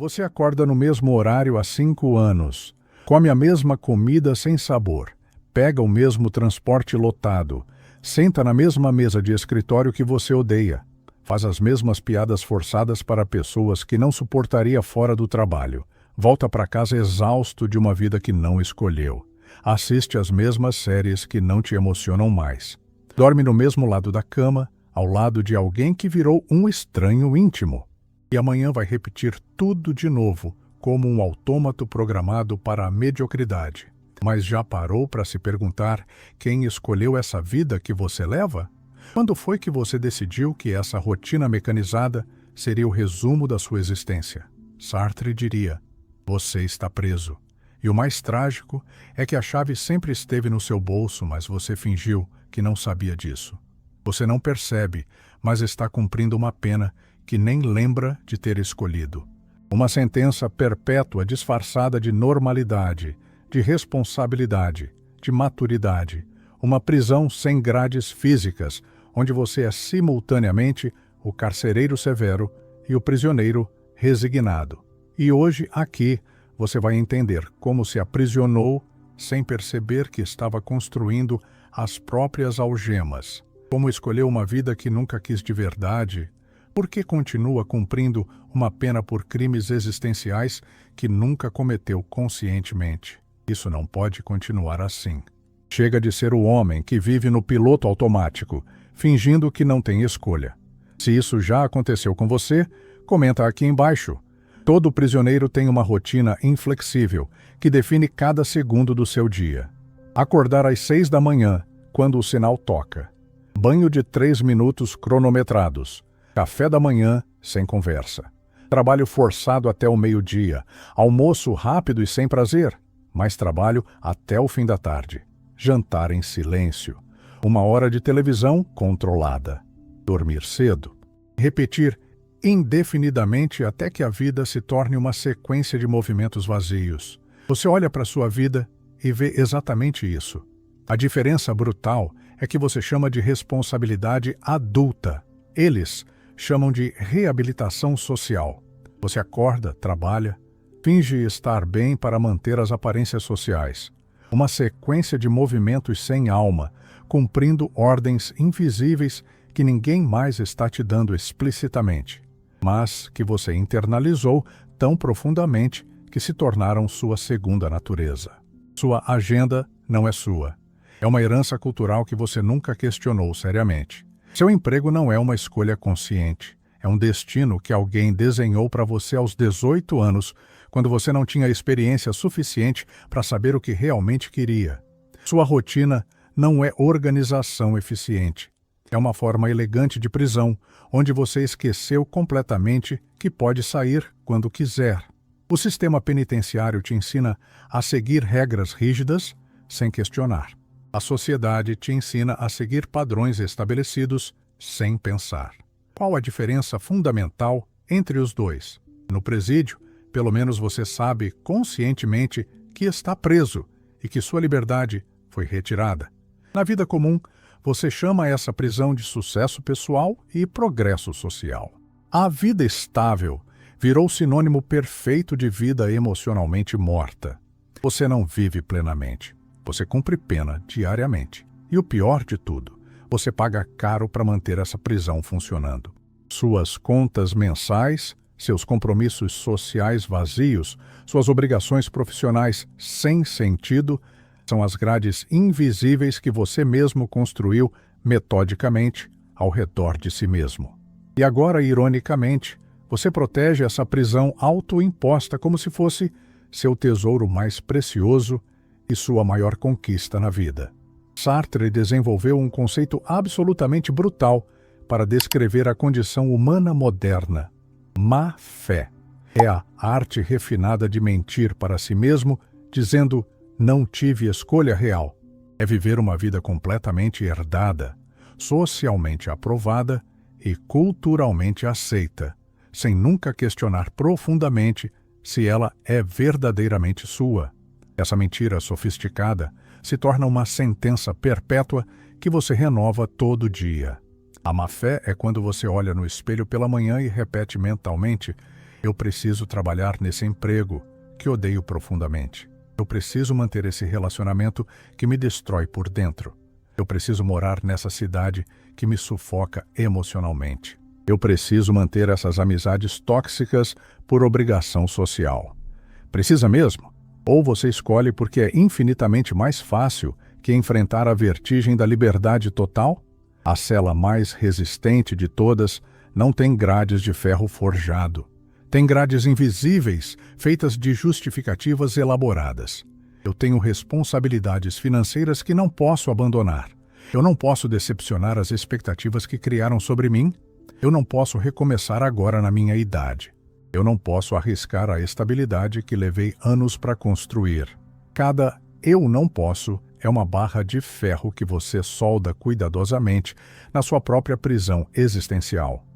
Você acorda no mesmo horário há 5 anos, come a mesma comida sem sabor, pega o mesmo transporte lotado, senta na mesma mesa de escritório que você odeia, faz as mesmas piadas forçadas para pessoas que não suportaria fora do trabalho, volta para casa exausto de uma vida que não escolheu, assiste às mesmas séries que não te emocionam mais, dorme no mesmo lado da cama, ao lado de alguém que virou um estranho íntimo. E amanhã vai repetir tudo de novo, como um autômato programado para a mediocridade. Mas já parou para se perguntar quem escolheu essa vida que você leva? Quando foi que você decidiu que essa rotina mecanizada seria o resumo da sua existência? Sartre diria: você está preso. E o mais trágico é que a chave sempre esteve no seu bolso, mas você fingiu que não sabia disso. Você não percebe, mas está cumprindo uma pena que nem lembra de ter escolhido. Uma sentença perpétua disfarçada de normalidade, de responsabilidade, de maturidade. Uma prisão sem grades físicas, onde você é simultaneamente o carcereiro severo e o prisioneiro resignado. E hoje, aqui, você vai entender como se aprisionou sem perceber que estava construindo as próprias algemas. Como escolheu uma vida que nunca quis de verdade. Por que continua cumprindo uma pena por crimes existenciais que nunca cometeu conscientemente? Isso não pode continuar assim. Chega de ser o homem que vive no piloto automático, fingindo que não tem escolha. Se isso já aconteceu com você, comenta aqui embaixo. Todo prisioneiro tem uma rotina inflexível que define cada segundo do seu dia. Acordar às 6 da manhã, quando o sinal toca. Banho de 3 minutos cronometrados. Café da manhã sem conversa. Trabalho forçado até o meio-dia. Almoço rápido e sem prazer. Mais trabalho até o fim da tarde. Jantar em silêncio. 1 hora de televisão controlada. Dormir cedo. Repetir indefinidamente até que a vida se torne uma sequência de movimentos vazios. Você olha para sua vida e vê exatamente isso. A diferença brutal é que você chama de responsabilidade adulta. Eles chamam de reabilitação social. Você acorda, trabalha, finge estar bem para manter as aparências sociais. Uma sequência de movimentos sem alma, cumprindo ordens invisíveis que ninguém mais está te dando explicitamente, mas que você internalizou tão profundamente que se tornaram sua segunda natureza. Sua agenda não é sua. É uma herança cultural que você nunca questionou seriamente. Seu emprego não é uma escolha consciente. É um destino que alguém desenhou para você aos 18 anos, quando você não tinha experiência suficiente para saber o que realmente queria. Sua rotina não é organização eficiente. É uma forma elegante de prisão, onde você esqueceu completamente que pode sair quando quiser. O sistema penitenciário te ensina a seguir regras rígidas sem questionar. A sociedade te ensina a seguir padrões estabelecidos sem pensar. Qual a diferença fundamental entre os dois? No presídio, pelo menos você sabe conscientemente que está preso e que sua liberdade foi retirada. Na vida comum, você chama essa prisão de sucesso pessoal e progresso social. A vida estável virou sinônimo perfeito de vida emocionalmente morta. Você não vive plenamente. Você cumpre pena diariamente. E o pior de tudo, você paga caro para manter essa prisão funcionando. Suas contas mensais, seus compromissos sociais vazios, suas obrigações profissionais sem sentido, são as grades invisíveis que você mesmo construiu metodicamente ao redor de si mesmo. E agora, ironicamente, você protege essa prisão autoimposta como se fosse seu tesouro mais precioso e sua maior conquista na vida. Sartre desenvolveu um conceito absolutamente brutal para descrever a condição humana moderna. Má fé. É a arte refinada de mentir para si mesmo, dizendo: não tive escolha real. É viver uma vida completamente herdada, socialmente aprovada e culturalmente aceita, sem nunca questionar profundamente se ela é verdadeiramente sua. Essa mentira sofisticada se torna uma sentença perpétua que você renova todo dia. A má-fé é quando você olha no espelho pela manhã e repete mentalmente: Eu preciso trabalhar nesse emprego que odeio profundamente. Eu preciso manter esse relacionamento que me destrói por dentro. Eu preciso morar nessa cidade que me sufoca emocionalmente. Eu preciso manter essas amizades tóxicas por obrigação social. Precisa mesmo? Ou você escolhe porque é infinitamente mais fácil que enfrentar a vertigem da liberdade total? A cela mais resistente de todas não tem grades de ferro forjado. Tem grades invisíveis, feitas de justificativas elaboradas. Eu tenho responsabilidades financeiras que não posso abandonar. Eu não posso decepcionar as expectativas que criaram sobre mim. Eu não posso recomeçar agora na minha idade. Eu não posso arriscar a estabilidade que levei anos para construir. Cada "eu não posso" é uma barra de ferro que você solda cuidadosamente na sua própria prisão existencial.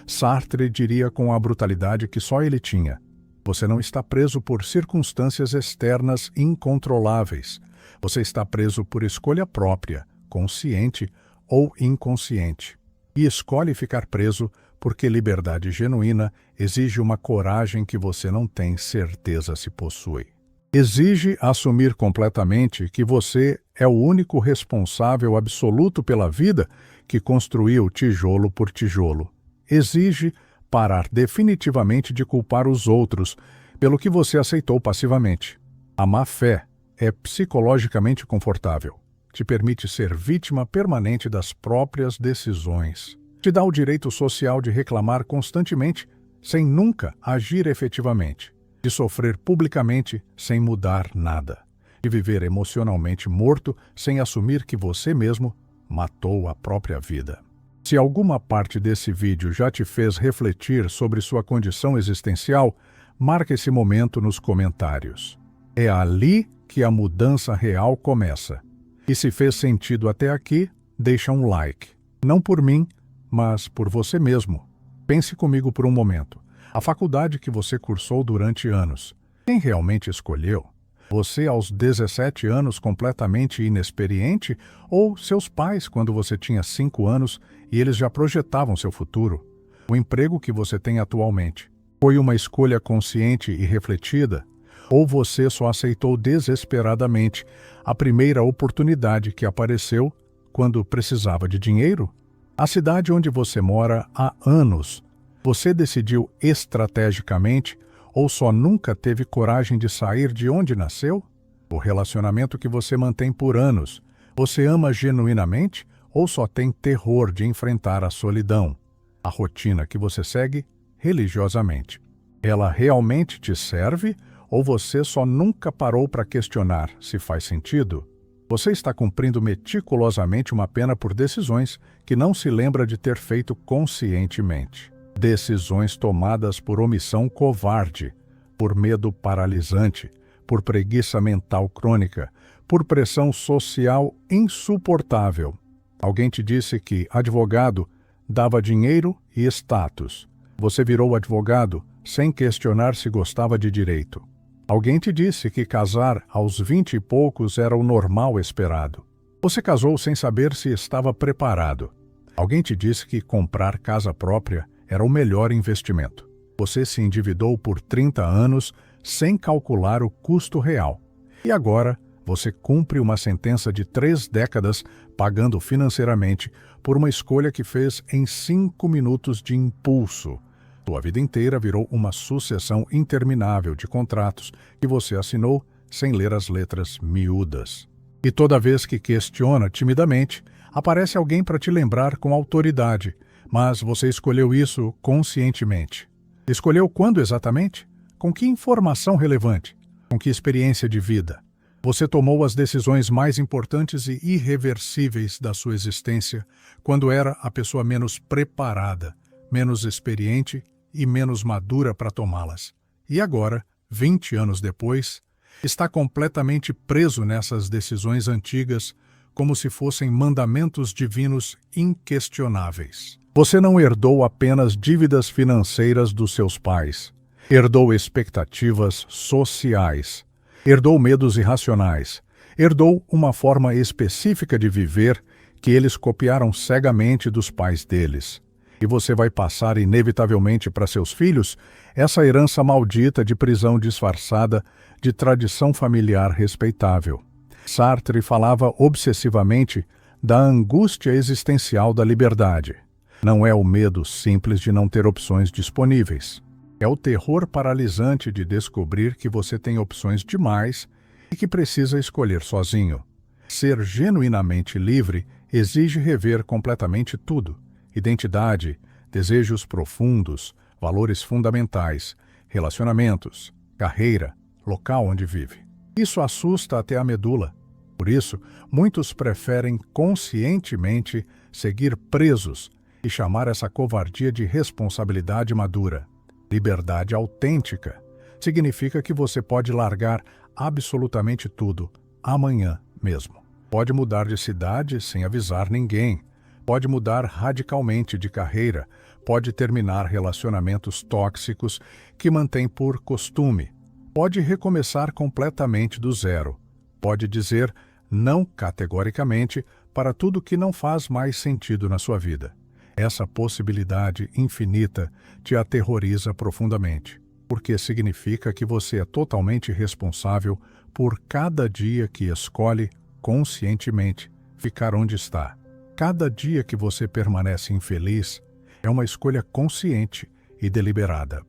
Sartre diria com a brutalidade que só ele tinha: você não está preso por circunstâncias externas incontroláveis. Você está preso por escolha própria, consciente ou inconsciente. E escolhe ficar preso porque liberdade genuína exige uma coragem que você não tem certeza se possui. Exige assumir completamente que você é o único responsável absoluto pela vida que construiu tijolo por tijolo. Exige parar definitivamente de culpar os outros pelo que você aceitou passivamente. A má-fé é psicologicamente confortável. Te permite ser vítima permanente das próprias decisões. Te dá o direito social de reclamar constantemente, sem nunca agir efetivamente. De sofrer publicamente, sem mudar nada. De viver emocionalmente morto, sem assumir que você mesmo matou a própria vida. Se alguma parte desse vídeo já te fez refletir sobre sua condição existencial, marque esse momento nos comentários. É ali que a mudança real começa. E se fez sentido até aqui, deixa um like. Não por mim, mas por você mesmo. Pense comigo por um momento. A faculdade que você cursou durante anos, quem realmente escolheu? Você aos 17 anos completamente inexperiente ou seus pais quando você tinha 5 anos e eles já projetavam seu futuro? O emprego que você tem atualmente foi uma escolha consciente e refletida? Ou você só aceitou desesperadamente a primeira oportunidade que apareceu quando precisava de dinheiro? A cidade onde você mora há anos, você decidiu estrategicamente ou só nunca teve coragem de sair de onde nasceu? O relacionamento que você mantém por anos, você ama genuinamente ou só tem terror de enfrentar a solidão? A rotina que você segue religiosamente, ela realmente te serve ou você só nunca parou para questionar se faz sentido? Você está cumprindo meticulosamente uma pena por decisões que não se lembra de ter feito conscientemente. Decisões tomadas por omissão covarde, por medo paralisante, por preguiça mental crônica, por pressão social insuportável. Alguém te disse que advogado dava dinheiro e status. Você virou advogado sem questionar se gostava de direito. Alguém te disse que casar aos 20 e poucos era o normal esperado. Você casou sem saber se estava preparado. Alguém te disse que comprar casa própria era o melhor investimento. Você se endividou por 30 anos sem calcular o custo real. E agora, você cumpre uma sentença de 3 décadas pagando financeiramente por uma escolha que fez em 5 minutos de impulso. Sua vida inteira virou uma sucessão interminável de contratos que você assinou sem ler as letras miúdas. E toda vez que questiona timidamente, aparece alguém para te lembrar com autoridade. Mas você escolheu isso conscientemente. Escolheu quando exatamente? Com que informação relevante? Com que experiência de vida? Você tomou as decisões mais importantes e irreversíveis da sua existência quando era a pessoa menos preparada, menos experiente e menos madura para tomá-las. E agora, 20 anos depois, está completamente preso nessas decisões antigas como se fossem mandamentos divinos inquestionáveis. Você não herdou apenas dívidas financeiras dos seus pais. Herdou expectativas sociais. Herdou medos irracionais. Herdou uma forma específica de viver que eles copiaram cegamente dos pais deles. E você vai passar inevitavelmente para seus filhos essa herança maldita de prisão disfarçada de tradição familiar respeitável. Sartre falava obsessivamente da angústia existencial da liberdade. Não é o medo simples de não ter opções disponíveis. É o terror paralisante de descobrir que você tem opções demais e que precisa escolher sozinho. Ser genuinamente livre exige rever completamente tudo: identidade, desejos profundos, valores fundamentais, relacionamentos, carreira, local onde vive. Isso assusta até a medula. Por isso, muitos preferem conscientemente seguir presos e chamar essa covardia de responsabilidade madura. Liberdade autêntica significa que você pode largar absolutamente tudo, amanhã mesmo. Pode mudar de cidade sem avisar ninguém. Pode mudar radicalmente de carreira. Pode terminar relacionamentos tóxicos que mantém por costume. Pode recomeçar completamente do zero. Pode dizer não categoricamente para tudo que não faz mais sentido na sua vida. Essa possibilidade infinita te aterroriza profundamente, porque significa que você é totalmente responsável por cada dia que escolhe conscientemente ficar onde está. Cada dia que você permanece infeliz é uma escolha consciente e deliberada.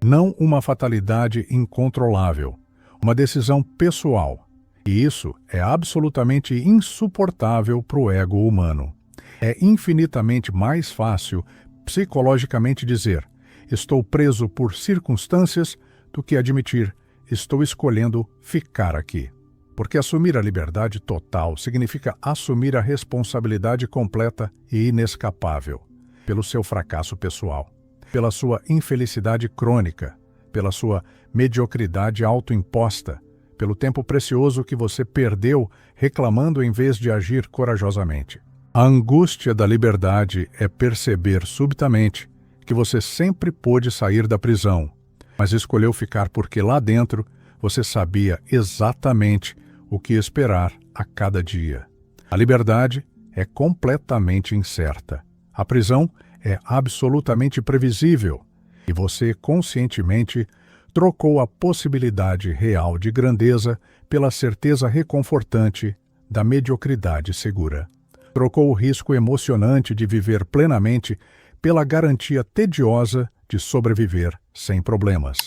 Não uma fatalidade incontrolável, uma decisão pessoal. E isso é absolutamente insuportável para o ego humano. É infinitamente mais fácil psicologicamente dizer estou preso por circunstâncias do que admitir estou escolhendo ficar aqui. Porque assumir a liberdade total significa assumir a responsabilidade completa e inescapável pelo seu fracasso pessoal, pela sua infelicidade crônica, pela sua mediocridade autoimposta, pelo tempo precioso que você perdeu reclamando em vez de agir corajosamente. A angústia da liberdade é perceber subitamente que você sempre pôde sair da prisão, mas escolheu ficar porque lá dentro você sabia exatamente o que esperar a cada dia. A liberdade é completamente incerta. A prisão é absolutamente previsível e você conscientemente trocou a possibilidade real de grandeza pela certeza reconfortante da mediocridade segura. Trocou o risco emocionante de viver plenamente pela garantia tediosa de sobreviver sem problemas.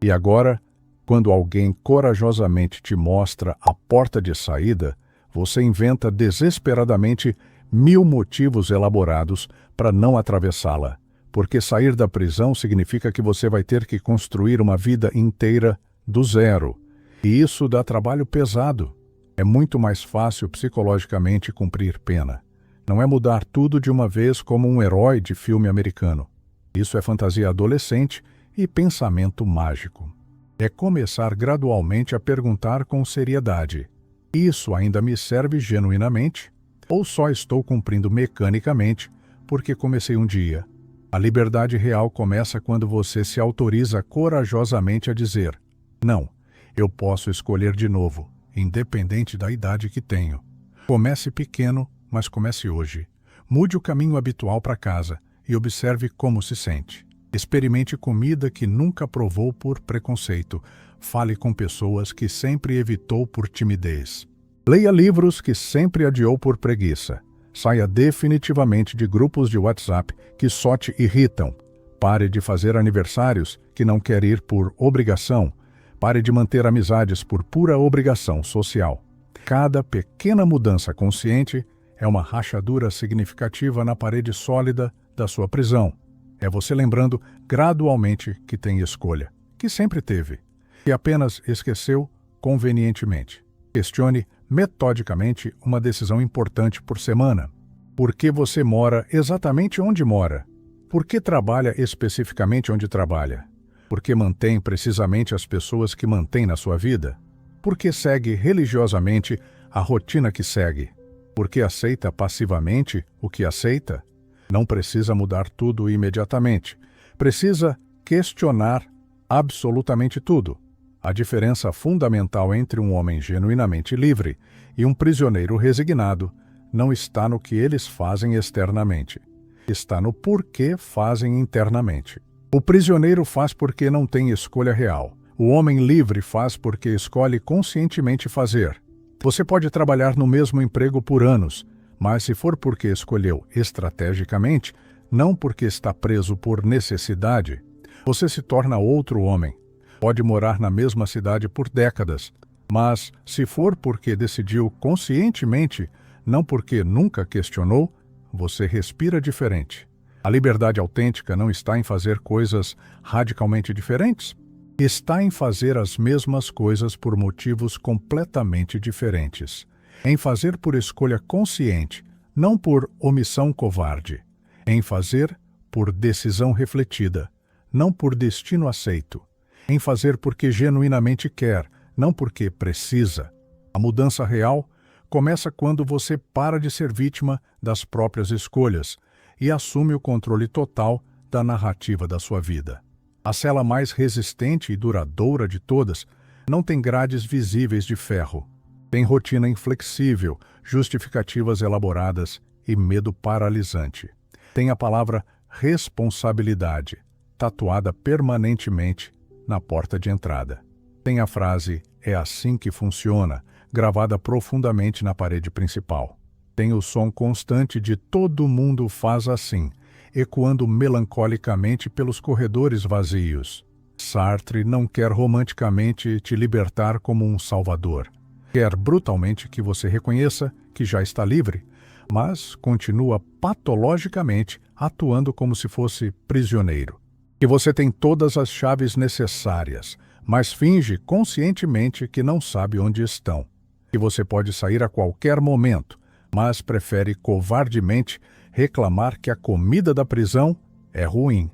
E agora, quando alguém corajosamente te mostra a porta de saída, você inventa desesperadamente 1000 motivos elaborados para não atravessá-la, porque sair da prisão significa que você vai ter que construir uma vida inteira do zero. E isso dá trabalho pesado. É muito mais fácil psicologicamente cumprir pena. Não é mudar tudo de uma vez como um herói de filme americano. Isso é fantasia adolescente e pensamento mágico. É começar gradualmente a perguntar com seriedade: isso ainda me serve genuinamente? Ou só estou cumprindo mecanicamente porque comecei um dia? A liberdade real começa quando você se autoriza corajosamente a dizer: não, eu posso escolher de novo, independente da idade que tenho. Comece pequeno, mas comece hoje. Mude o caminho habitual para casa e observe como se sente. Experimente comida que nunca provou por preconceito. Fale com pessoas que sempre evitou por timidez. Leia livros que sempre adiou por preguiça. Saia definitivamente de grupos de WhatsApp que só te irritam. Pare de fazer aniversários que não quer ir por obrigação. Pare de manter amizades por pura obrigação social. Cada pequena mudança consciente é uma rachadura significativa na parede sólida da sua prisão. É você lembrando gradualmente que tem escolha, que sempre teve, que apenas esqueceu convenientemente. Questione metodicamente uma decisão importante por semana. Por que você mora exatamente onde mora? Por que trabalha especificamente onde trabalha? Por que mantém precisamente as pessoas que mantém na sua vida? Por que segue religiosamente a rotina que segue? Por que aceita passivamente o que aceita? Não precisa mudar tudo imediatamente. Precisa questionar absolutamente tudo. A diferença fundamental entre um homem genuinamente livre e um prisioneiro resignado não está no que eles fazem externamente. Está no porquê fazem internamente. O prisioneiro faz porque não tem escolha real. O homem livre faz porque escolhe conscientemente fazer. Você pode trabalhar no mesmo emprego por anos, mas se for porque escolheu estrategicamente, não porque está preso por necessidade, você se torna outro homem. Pode morar na mesma cidade por décadas, mas se for porque decidiu conscientemente, não porque nunca questionou, você respira diferente. A liberdade autêntica não está em fazer coisas radicalmente diferentes. Está em fazer as mesmas coisas por motivos completamente diferentes. Em fazer por escolha consciente, não por omissão covarde. Em fazer por decisão refletida, não por destino aceito. Em fazer porque genuinamente quer, não porque precisa. A mudança real começa quando você para de ser vítima das próprias escolhas e assume o controle total da narrativa da sua vida. A cela mais resistente e duradoura de todas não tem grades visíveis de ferro. Tem rotina inflexível, justificativas elaboradas e medo paralisante. Tem a palavra responsabilidade, tatuada permanentemente na porta de entrada. Tem a frase "é assim que funciona", gravada profundamente na parede principal. Tem o som constante de "todo mundo faz assim", ecoando melancolicamente pelos corredores vazios. Sartre não quer romanticamente te libertar como um salvador. Quer brutalmente que você reconheça que já está livre, mas continua patologicamente atuando como se fosse prisioneiro. Que você tem todas as chaves necessárias, mas finge conscientemente que não sabe onde estão. Que você pode sair a qualquer momento, mas prefere covardemente reclamar que a comida da prisão é ruim.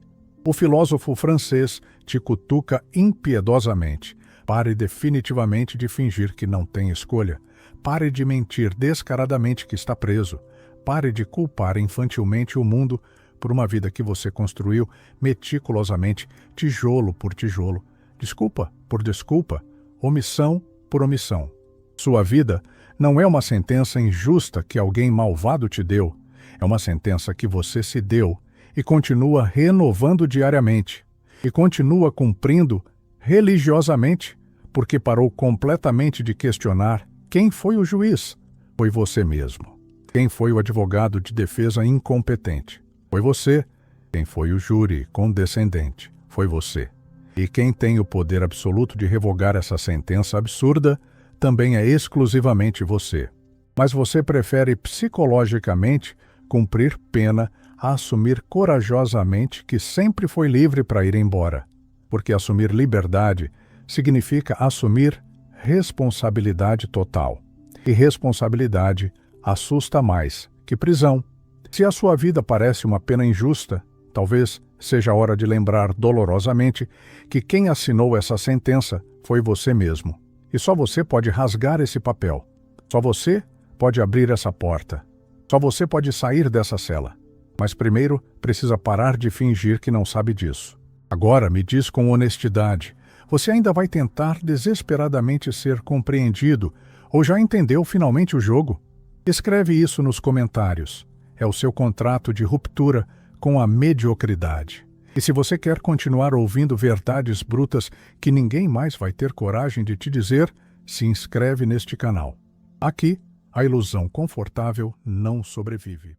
O filósofo francês te cutuca impiedosamente. Pare definitivamente de fingir que não tem escolha. Pare de mentir descaradamente que está preso. Pare de culpar infantilmente o mundo por uma vida que você construiu meticulosamente, tijolo por tijolo, desculpa por desculpa, omissão por omissão. Sua vida não é uma sentença injusta que alguém malvado te deu. É uma sentença que você se deu e continua renovando diariamente. E continua cumprindo religiosamente, porque parou completamente de questionar quem foi o juiz. Foi você mesmo. Quem foi o advogado de defesa incompetente? Foi você. Quem foi o júri condescendente? Foi você. E quem tem o poder absoluto de revogar essa sentença absurda também é exclusivamente você. Mas você prefere psicologicamente cumprir pena a assumir corajosamente que sempre foi livre para ir embora. Porque assumir liberdade significa assumir responsabilidade total. E responsabilidade assusta mais que prisão. Se a sua vida parece uma pena injusta, talvez seja a hora de lembrar dolorosamente que quem assinou essa sentença foi você mesmo. E só você pode rasgar esse papel. Só você pode abrir essa porta. Só você pode sair dessa cela. Mas primeiro precisa parar de fingir que não sabe disso. Agora me diz com honestidade, você ainda vai tentar desesperadamente ser compreendido ou já entendeu finalmente o jogo? Escreve isso nos comentários. É o seu contrato de ruptura com a mediocridade. E se você quer continuar ouvindo verdades brutas que ninguém mais vai ter coragem de te dizer, se inscreve neste canal. Aqui, a ilusão confortável não sobrevive.